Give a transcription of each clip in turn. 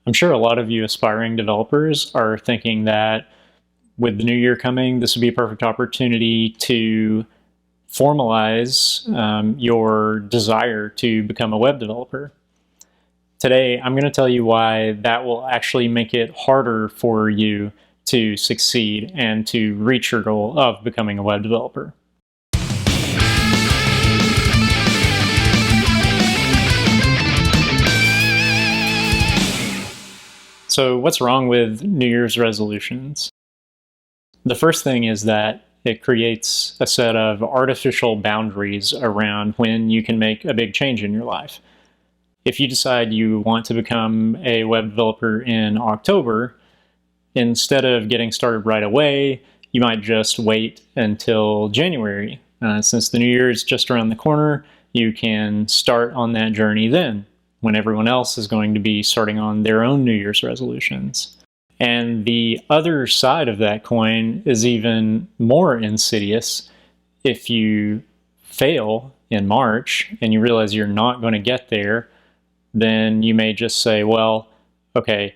I'm sure a lot of you aspiring developers are thinking that with the new year coming, this would be a perfect opportunity to formalize your desire to become a web developer. Today, I'm going to tell you why that will actually make it harder for you to succeed and to reach your goal of becoming a web developer. So what's wrong with New Year's resolutions? The first thing is that it creates a set of artificial boundaries around when you can make a big change in your life. If you decide you want to become a web developer in October, instead of getting started right away, you might just wait until January. Since the new year is just around the corner, you can start on that journey then, when everyone else is going to be starting on their own New Year's resolutions. And the other side of that coin is even more insidious. If you fail in March and you realize you're not going to get there, then you may just say, well, okay,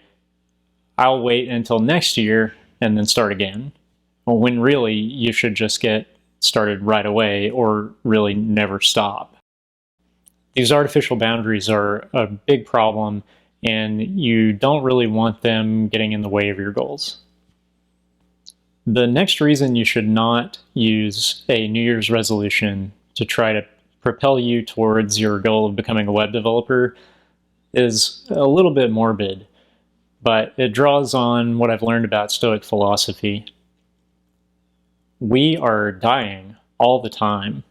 I'll wait until next year and then start again. Well, when really you should just get started right away or really never stop. These artificial boundaries are a big problem, and you don't really want them getting in the way of your goals. The next reason you should not use a New Year's resolution to try to propel you towards your goal of becoming a web developer is a little bit morbid, but it draws on what I've learned about Stoic philosophy. We are dying all the time,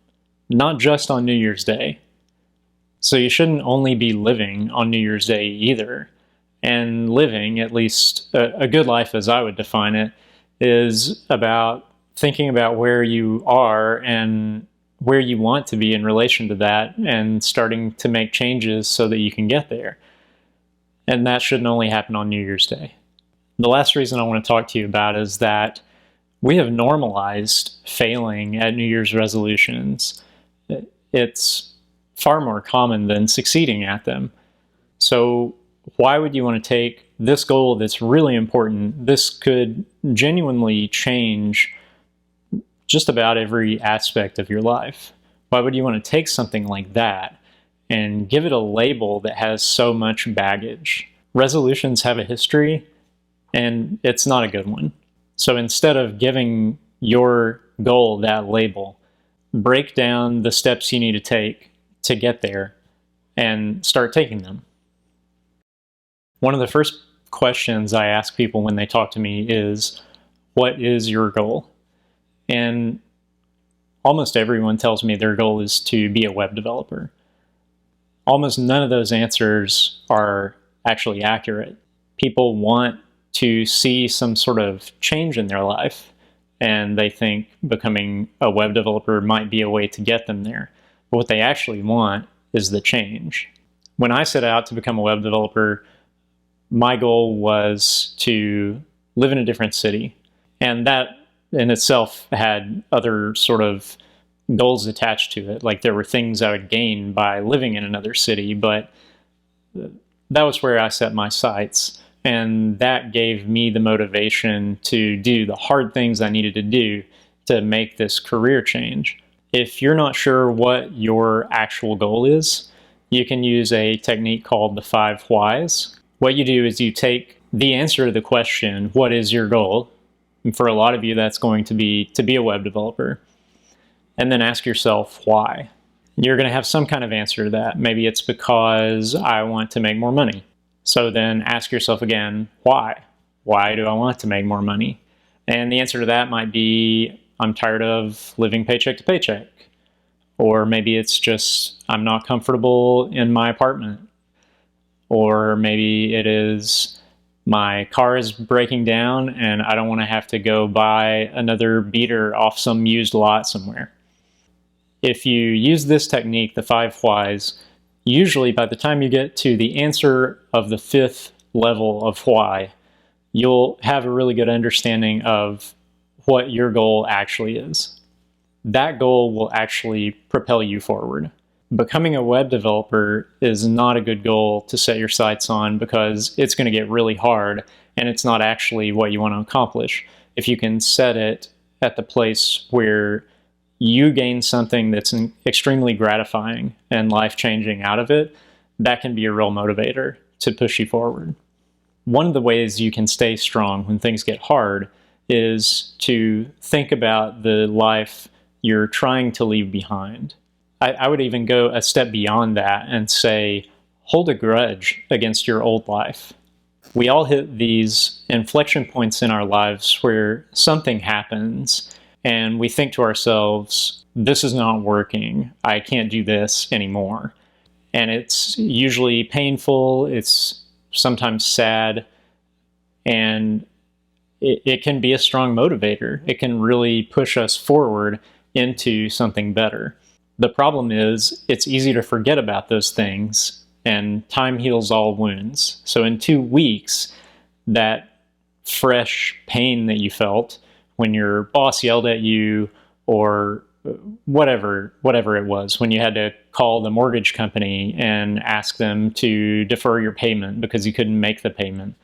not just on New Year's Day. So you shouldn't only be living on New Year's Day either. And living, at least a good life as I would define it, is about thinking about where you are and where you want to be in relation to that and starting to make changes so that you can get there. And that shouldn't only happen on New Year's Day. The last reason I want to talk to you about is that we have normalized failing at New Year's resolutions. It's far more common than succeeding at them. So why would you want to take this goal that's really important? This could genuinely change just about every aspect of your life. Why would you want to take something like that and give it a label that has so much baggage? Resolutions have a history, and it's not a good one. So instead of giving your goal that label, break down the steps you need to take to get there and start taking them. One of the first questions I ask people when they talk to me is, what is your goal? And almost everyone tells me their goal is to be a web developer. Almost none of those answers are actually accurate. People want to see some sort of change in their life, and they think becoming a web developer might be a way to get them there. But what they actually want is the change. When I set out to become a web developer, my goal was to live in a different city. And that in itself had other sort of goals attached to it. Like there were things I would gain by living in another city, but that was where I set my sights. And that gave me the motivation to do the hard things I needed to do to make this career change. If you're not sure what your actual goal is, you can use a technique called the 5 whys. What you do is you take the answer to the question, what is your goal? And for a lot of you, that's going to be a web developer. And then ask yourself why. You're going to have some kind of answer to that. Maybe it's because I want to make more money. So then ask yourself again, why? Why do I want to make more money? And the answer to that might be, I'm tired of living paycheck to paycheck. Or maybe it's just, I'm not comfortable in my apartment. Or maybe it is, my car is breaking down and I don't want to have to go buy another beater off some used lot somewhere. If you use this technique, the 5 whys, usually by the time you get to the answer of the 5th level of why, you'll have a really good understanding of what your goal actually is. That goal will actually propel you forward. Becoming a web developer is not a good goal to set your sights on because it's going to get really hard and it's not actually what you want to accomplish. If you can set it at the place where you gain something that's extremely gratifying and life-changing out of it, that can be a real motivator to push you forward. One of the ways you can stay strong when things get hard is to think about the life you're trying to leave behind. I would even go a step beyond that and say, hold a grudge against your old life. We all hit these inflection points in our lives where something happens and we think to ourselves, this is not working. I can't do this anymore. And it's usually painful. It's sometimes sad. And it can be a strong motivator. It can really push us forward into something better. The problem is it's easy to forget about those things, and time heals all wounds. So in 2 weeks, that fresh pain that you felt when your boss yelled at you, or whatever it was, when you had to call the mortgage company and ask them to defer your payment because you couldn't make the payment,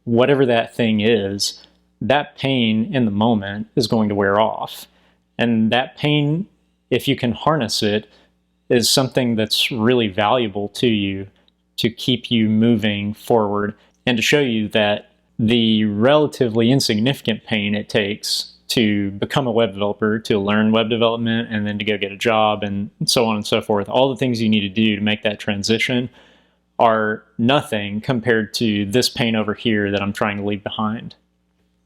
whatever that thing is, that pain in the moment is going to wear off. And that pain, if you can harness it, is something that's really valuable to you to keep you moving forward and to show you that the relatively insignificant pain it takes to become a web developer, to learn web development, and then to go get a job, and so on and so forth, all the things you need to do to make that transition are nothing compared to this pain over here that I'm trying to leave behind.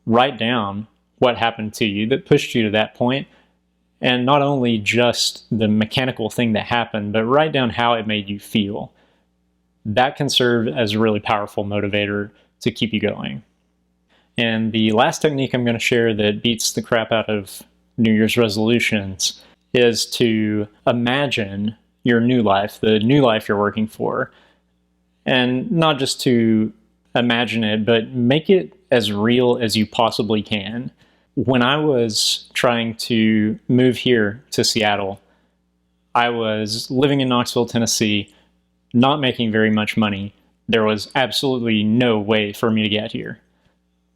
Write down what happened to you that pushed you to that point, and not only just the mechanical thing that happened, but write down how it made you feel. That can serve as a really powerful motivator to keep you going. And the last technique I'm going to share that beats the crap out of New Year's resolutions is to imagine your new life, the new life you're working for. And not just to imagine it, but make it as real as you possibly can. When I was trying to move here to Seattle, I was living in Knoxville, Tennessee, not making very much money. There was absolutely no way for me to get here.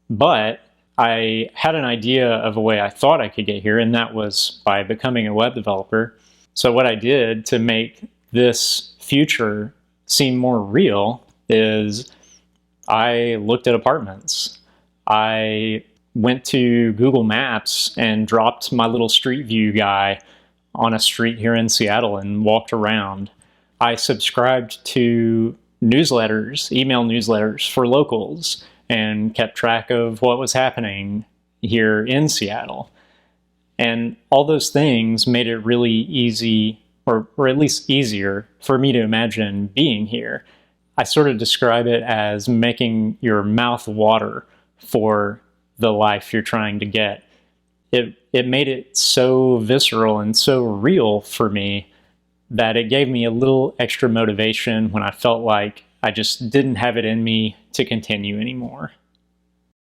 But I had an idea of a way I thought I could get here, and that was by becoming a web developer. So what I did to make this future seem more real is I looked at apartments. I went to Google Maps and dropped my little Street View guy on a street here in Seattle and walked around. I subscribed to newsletters, email newsletters for locals, and kept track of what was happening here in Seattle. And all those things made it really easy, or at least easier, for me to imagine being here. I sort of describe it as making your mouth water for the life you're trying to get. It made it so visceral and so real for me that it gave me a little extra motivation when I felt like I just didn't have it in me to continue anymore.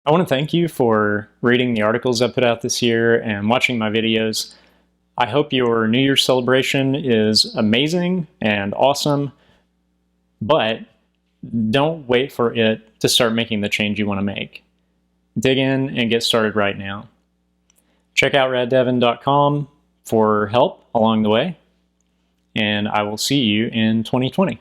I want to thank you for reading the articles I put out this year and watching my videos. I hope your New Year's celebration is amazing and awesome, but don't wait for it to start making the change you want to make. Dig in and get started right now. Check out raddevin.com for help along the way, and I will see you in 2020.